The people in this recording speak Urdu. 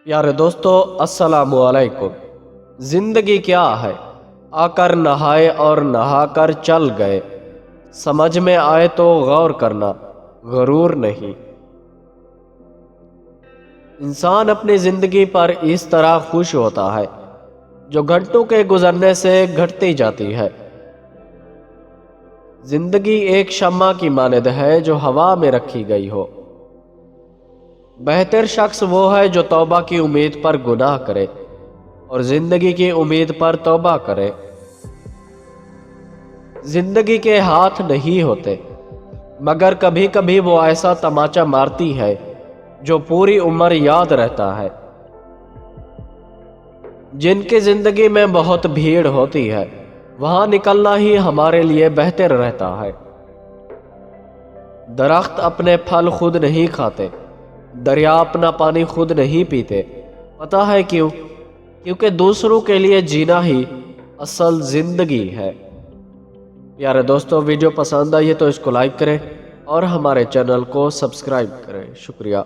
پیارے دوستو، السلام علیکم۔ زندگی کیا ہے؟ آ کر نہائے اور نہا کر چل گئے، سمجھ میں آئے تو غور کرنا، غرور نہیں۔ انسان اپنی زندگی پر اس طرح خوش ہوتا ہے جو گھنٹوں کے گزرنے سے گھٹتی جاتی ہے۔ زندگی ایک شمع کی مانند ہے جو ہوا میں رکھی گئی ہو۔ بہتر شخص وہ ہے جو توبہ کی امید پر گناہ کرے اور زندگی کی امید پر توبہ کرے۔ زندگی کے ہاتھ نہیں ہوتے، مگر کبھی کبھی وہ ایسا تماچا مارتی ہے جو پوری عمر یاد رہتا ہے۔ جن کی زندگی میں بہت بھیڑ ہوتی ہے، وہاں نکلنا ہی ہمارے لیے بہتر رہتا ہے۔ درخت اپنے پھل خود نہیں کھاتے، دریا اپنا پانی خود نہیں پیتے۔ پتہ ہے کیوں؟ کیونکہ دوسروں کے لیے جینا ہی اصل زندگی ہے۔ پیارے دوستو، ویڈیو پسند آئی ہے تو اس کو لائک کریں اور ہمارے چینل کو سبسکرائب کریں۔ شکریہ۔